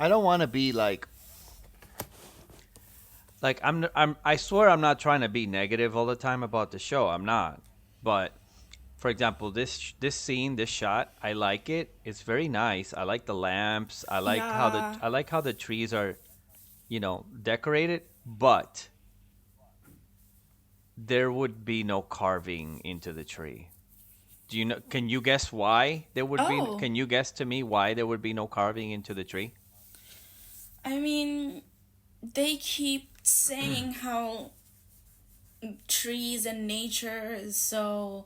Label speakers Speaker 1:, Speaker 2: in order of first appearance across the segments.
Speaker 1: I don't want to be like I swear I'm not trying to be negative all the time about the show. I'm not. But for example, this scene, this shot, I like it. It's very nice. I like the lamps.
Speaker 2: Yeah.
Speaker 1: I like how the trees are, decorated, but there would be no carving into the tree. Do you know can you guess why there would be
Speaker 2: Oh,
Speaker 1: can you guess to me why there would be no carving into the tree?
Speaker 2: I mean, they keep saying how trees and nature is so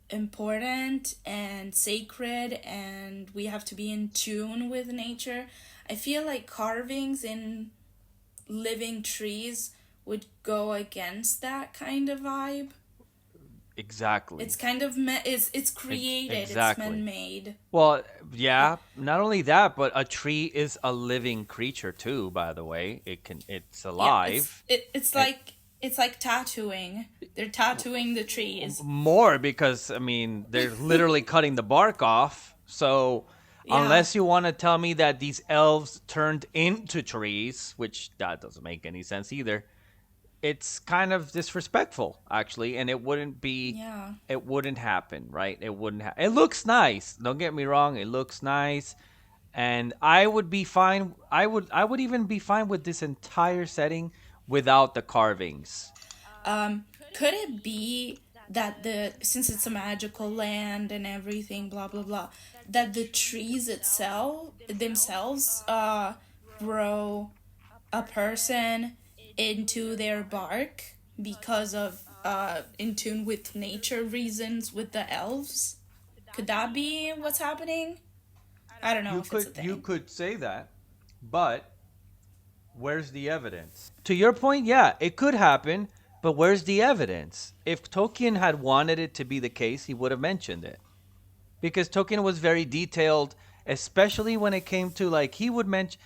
Speaker 2: important and sacred, and we have to be in tune with nature. I feel like carvings in living trees would go against that kind of vibe. It's
Speaker 1: Exactly.
Speaker 2: kind of it's created, it's man
Speaker 1: Exactly.
Speaker 2: made.
Speaker 1: Well, yeah, not only that, but a tree is a living creature too, by the way. It's
Speaker 2: Yeah, it's
Speaker 1: alive.
Speaker 2: it, it's
Speaker 1: And
Speaker 2: like it's like tattooing. They're tattooing the trees.
Speaker 1: more because I mean, they're literally cutting the bark off. So,
Speaker 2: Yeah.
Speaker 1: unless you want to tell me that these elves turned into trees, which that doesn't make any sense either, it's kind of disrespectful actually, and
Speaker 2: Yeah.
Speaker 1: it wouldn't happen, right? It looks nice, don't get me wrong, it looks nice, and I would even be fine with this entire setting without the carvings.
Speaker 2: Could it be that the since it's a magical land and everything, blah blah blah, that the trees itself themselves grow a person into their bark because of in tune with nature reasons with the elves? Could that be what's happening? I don't know if it's a
Speaker 1: You
Speaker 2: thing.
Speaker 1: could say that, but where's the evidence? To your point, yeah, it could happen, but where's the evidence? If Tolkien had wanted it to be the case, he would have mentioned it. Because Tolkien was very detailed, especially when it came to like he would mention.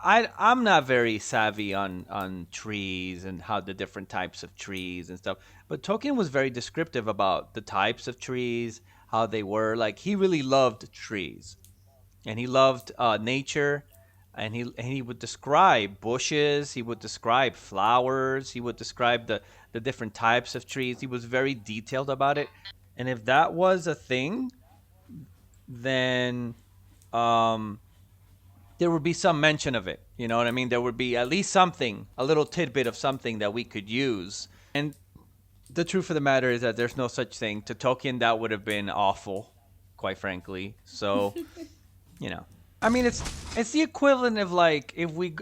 Speaker 1: I'm not very savvy on trees and how the different types of trees and stuff, but Tolkien was very descriptive about the types of trees, how they were. Like he really loved trees, and he loved nature, and he would describe bushes, he would describe flowers, he would describe the different types of trees. He was very detailed about it, and if that was a thing, then um, there would be some mention of it. You know what I mean? There would be at least something, a little tidbit of something that we could use. And the truth of the matter is that there's no such thing. To Tolkien, that would have been awful, quite frankly. So, you know, I mean, it's the equivalent of like if we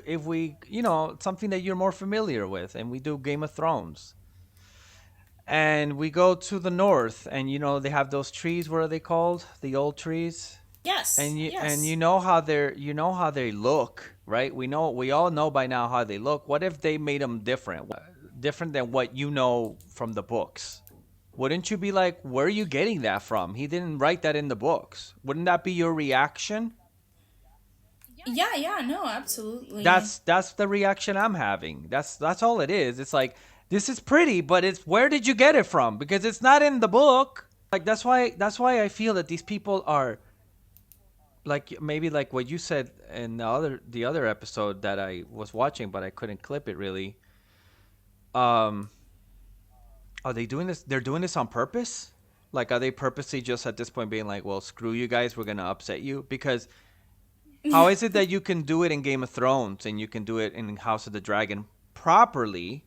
Speaker 1: something that you're more familiar with, and we do Game of Thrones, and we go to the north, and they have those trees. What are they called? The old trees.
Speaker 2: Yes,
Speaker 1: And
Speaker 2: yes.
Speaker 1: you know how they look, right? We all know by now how they look. What if they made them different, different than what you know from the books? Wouldn't you be like, where are you getting that from? He didn't write that in the books. Wouldn't that be your reaction?
Speaker 2: Yeah, yeah, no, absolutely.
Speaker 1: That's the reaction I'm having. That's all it is. It's like this is pretty, but it's where did you get it from? Because it's not in the book. Like that's why I feel that these people are like maybe like what you said in the other episode that I was watching, but I couldn't clip it really. Um, are they doing this? They're doing this on purpose. Like, are they purposely just at this point being like, "Well, screw you guys, we're gonna upset you"? Because how is it that you can do it in Game of Thrones and you can do it in House of the Dragon properly,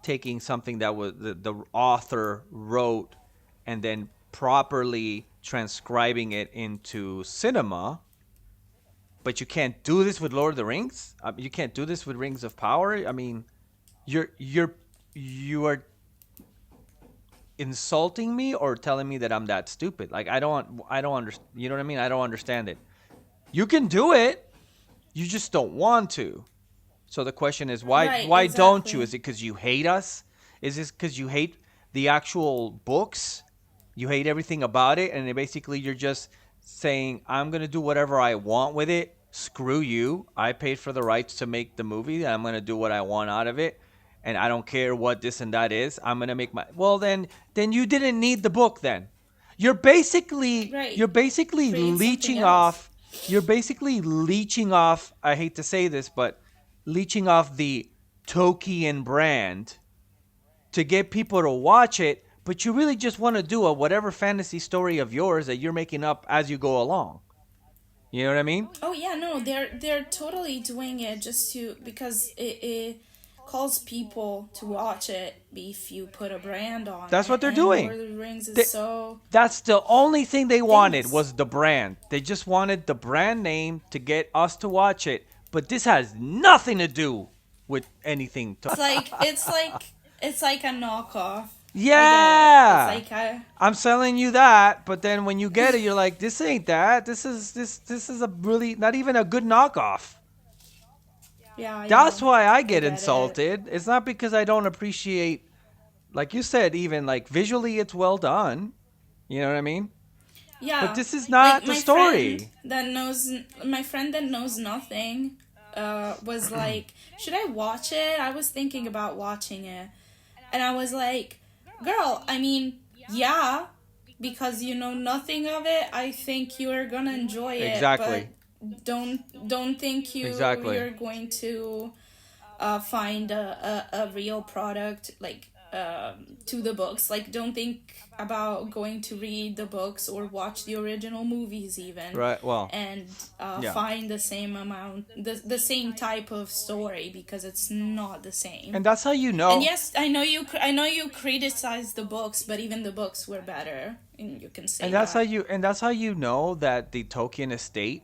Speaker 1: taking something that was the author wrote and then properly transcribing it into cinema, but you can't do this with Lord of the Rings. You can't do this with Rings of Power. I mean, you're you are insulting me or telling me that I'm that stupid. Like I don't understand. You know what I mean? I don't understand it. You can do it. You just don't want to. So the question is
Speaker 2: Right,
Speaker 1: why don't you?
Speaker 2: exactly.
Speaker 1: Is it because you hate us? Is this because you hate the actual books? You hate everything about it, and basically you're just saying, I'm gonna do whatever I want with it. Screw you. I paid for the rights to make the movie, and I'm gonna do what I want out of it. And I don't care what this and that is. I'm gonna make my well then you didn't need the book then.
Speaker 2: Right.
Speaker 1: You're basically
Speaker 2: Create something
Speaker 1: leeching
Speaker 2: else.
Speaker 1: off. you're basically leeching off, I hate to say this, but leeching off the Tolkien brand to get people to watch it, but you really just want to do a whatever fantasy story of yours that you're making up as you go along. You know what I mean?
Speaker 2: Oh yeah, no, they're totally doing it just to because it calls people to watch it if you put a brand on
Speaker 1: That's
Speaker 2: it.
Speaker 1: what they're
Speaker 2: And
Speaker 1: doing.
Speaker 2: Lord of the Rings is
Speaker 1: They,
Speaker 2: so
Speaker 1: that's the only thing they wanted
Speaker 2: famous.
Speaker 1: was the brand. They just wanted the brand name to get us to watch it. But this has nothing to do with anything.
Speaker 2: It's like a knockoff. I get it. It's
Speaker 1: Yeah,
Speaker 2: like a
Speaker 1: I'm selling you that. But then when you get it, you're like, this ain't that. This is a really not even a good knockoff.
Speaker 2: yeah,
Speaker 1: That's
Speaker 2: yeah.
Speaker 1: why I
Speaker 2: I
Speaker 1: get
Speaker 2: get it.
Speaker 1: insulted. It's not because I don't appreciate, like you said, even like visually, it's well done. You know what I mean? But
Speaker 2: Yeah,
Speaker 1: this is
Speaker 2: like
Speaker 1: not the story.
Speaker 2: my friend that knows nothing, was like, should I watch it? I was thinking about watching it, and I was like, girl, I mean, yeah, because you know nothing of it. I think you are gonna enjoy it, but
Speaker 1: Exactly.
Speaker 2: don't think
Speaker 1: Exactly.
Speaker 2: you're going to find a real product like to the books. Like, don't think about going to read the books or watch the original movies even,
Speaker 1: Right. Well,
Speaker 2: and
Speaker 1: yeah.
Speaker 2: find the same amount, the same type of story, because it's not the
Speaker 1: And
Speaker 2: same.
Speaker 1: that's how you
Speaker 2: And
Speaker 1: know.
Speaker 2: yes, I know you criticize the books, but even the books were better, and you can say that.
Speaker 1: And that's how you know that the Tolkien estate,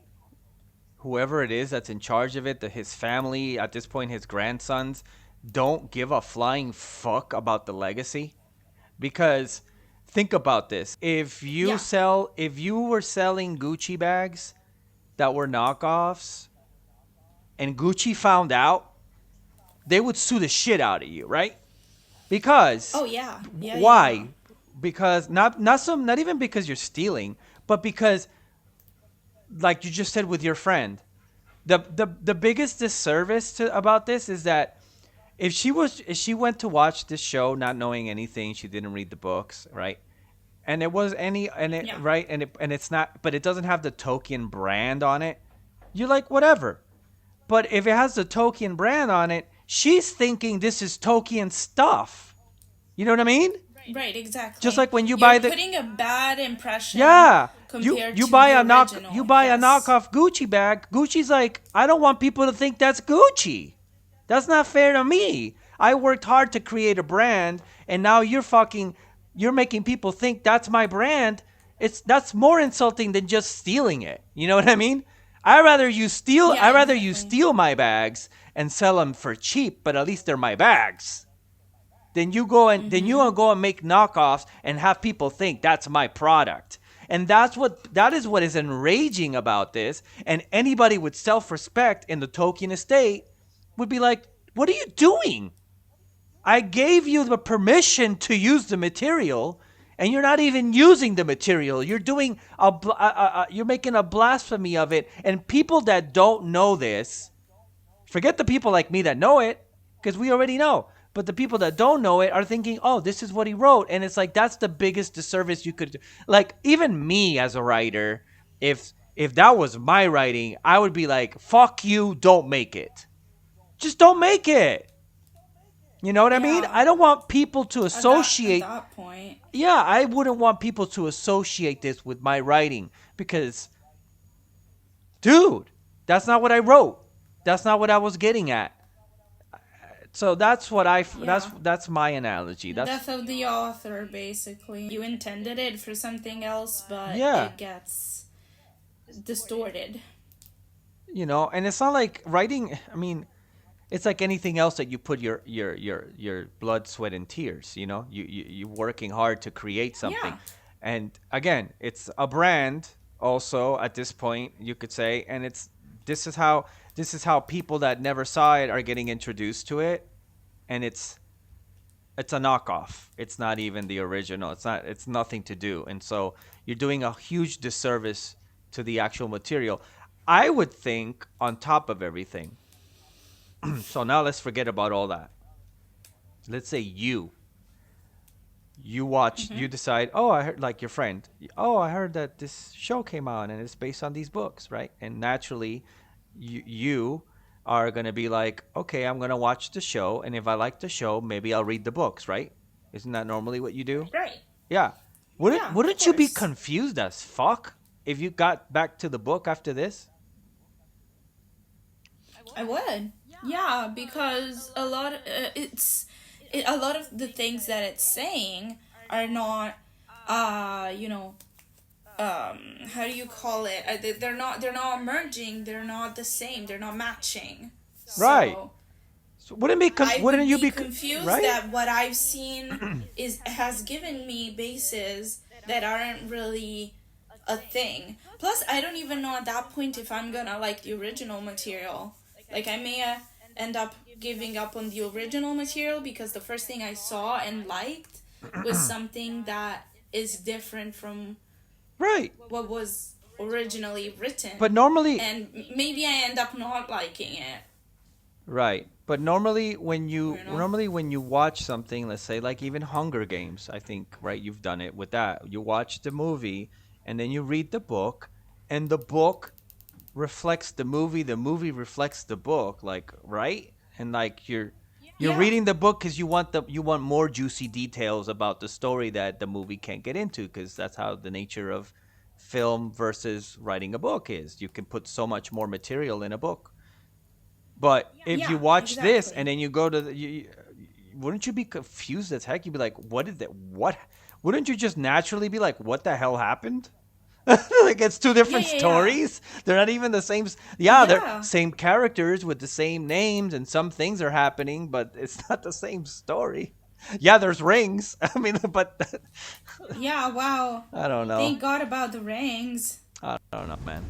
Speaker 1: whoever it is that's in charge of it, his family, at this point his grandsons, don't give a flying fuck about the legacy. Because think about this.
Speaker 2: Yeah.
Speaker 1: If you were selling Gucci bags that were knockoffs and Gucci found out, they would sue the shit out of you, right? Because
Speaker 2: Oh yeah, yeah, yeah.
Speaker 1: why? Because not even because you're stealing, but because like you just said with your friend, the biggest disservice about this is that if she went to watch this show not knowing anything, she didn't read the books, right? And it was any and it
Speaker 2: Yeah.
Speaker 1: right and it's not, but it doesn't have the Tolkien brand on it. You're like whatever. But if it has the Tolkien brand on it, she's thinking this is Tolkien stuff. You know what I mean?
Speaker 2: Right,
Speaker 1: Just
Speaker 2: exactly.
Speaker 1: like when you
Speaker 2: You're
Speaker 1: buy the
Speaker 2: putting a bad impression
Speaker 1: yeah,
Speaker 2: compared to the
Speaker 1: you
Speaker 2: original.
Speaker 1: buy a
Speaker 2: Yes.
Speaker 1: knockoff Gucci bag. Gucci's like, I don't want people to think that's Gucci. That's not fair to me. I worked hard to create a brand, and now you're making people think that's my brand. That's more insulting than just stealing it. You know what I mean?
Speaker 2: Yeah,
Speaker 1: I rather you
Speaker 2: exactly.
Speaker 1: steal my bags and sell them for cheap, but at least they're my bags. Then you
Speaker 2: Mm-hmm.
Speaker 1: gonna go and make knockoffs and have people think that's my product. And that is what is enraging about this. And anybody with self-respect in the Tolkien estate would be like, "What are you doing? I gave you the permission to use the material, and you're not even using the material. You're making a blasphemy of it." And people that don't know this, forget the people like me that know it, because we already know. But the people that don't know it are thinking, "Oh, this is what he wrote," and it's like that's the biggest disservice you could. Like even me as a writer, if that was my writing, I would be like, "Fuck you, don't make it. Just don't make it." You know what I mean?
Speaker 2: Yeah.
Speaker 1: I don't want people to
Speaker 2: At
Speaker 1: associate.
Speaker 2: that point.
Speaker 1: Yeah, I wouldn't want people to associate this with my writing because, dude, that's not what I wrote. That's not what I was getting at. So
Speaker 2: Yeah.
Speaker 1: that's my analogy.
Speaker 2: The
Speaker 1: That's
Speaker 2: death of the author, basically. You intended it for something else, but
Speaker 1: yeah,
Speaker 2: it gets distorted.
Speaker 1: and it's not like writing. I mean, it's like anything else that you put your blood, sweat, and tears. You working hard to create something,
Speaker 2: Yeah.
Speaker 1: and again, it's a brand. Also, at this point, you could say, and this is how this is how people that never saw it are getting introduced to it, and it's a knockoff. It's not even the original. It's nothing to do. And so you're doing a huge disservice to the actual material. I would think on top of everything. So now let's forget about all that. Let's say you decide, oh, I heard, like your friend, oh, I heard that this show came out and it's based on these books, right? And naturally, you are going to be like, okay, I'm going to watch the show. And if I like the show, maybe I'll read the books, right? Isn't that normally what you do?
Speaker 2: Right.
Speaker 1: Yeah.
Speaker 2: Yeah, of
Speaker 1: Wouldn't you be
Speaker 2: course.
Speaker 1: confused as fuck if you got back to the book after this?
Speaker 2: I would. Yeah, because a lot of the things that it's saying are not you know, how do you call it? They're not merging, they're not the same, they're not matching.
Speaker 1: Right.
Speaker 2: So
Speaker 1: So
Speaker 2: I
Speaker 1: wouldn't
Speaker 2: would
Speaker 1: you
Speaker 2: be
Speaker 1: be
Speaker 2: confused
Speaker 1: right?
Speaker 2: that what I've seen is has given me bases that aren't really a thing. Plus, I don't even know at that point if I'm gonna like the original material. Like, I may end up giving up on the original material because the first thing I saw and liked was something that is different from
Speaker 1: Right.
Speaker 2: what was originally
Speaker 1: But
Speaker 2: written.
Speaker 1: normally,
Speaker 2: And maybe I end up not liking it,
Speaker 1: right. But
Speaker 2: you know?
Speaker 1: normally when you watch something, let's say like even Hunger Games, I think, right, you've done it with that. You watch the movie and then you read the book, and the book reflects the movie reflects the book, like, right? And like you're
Speaker 2: Yeah.
Speaker 1: reading the book cuz you want more juicy details about the story that the movie can't get into, cuz that's how the nature of film versus writing a book is. You can put so much more material in a book. But if you
Speaker 2: Yeah,
Speaker 1: watch this and
Speaker 2: exactly.
Speaker 1: then you go to wouldn't you be confused as heck? You'd be like, what is that? What? Wouldn't you just naturally be like, what the hell happened? Like it's two
Speaker 2: Yeah,
Speaker 1: different
Speaker 2: yeah, yeah.
Speaker 1: stories. They're not even the same. Yeah, they're
Speaker 2: Yeah.
Speaker 1: same characters with the same names, and some things are happening, but it's not the same story. Yeah, there's rings. I mean, but
Speaker 2: Yeah, wow.
Speaker 1: I don't know.
Speaker 2: Thank God about the rings.
Speaker 1: I don't know, man.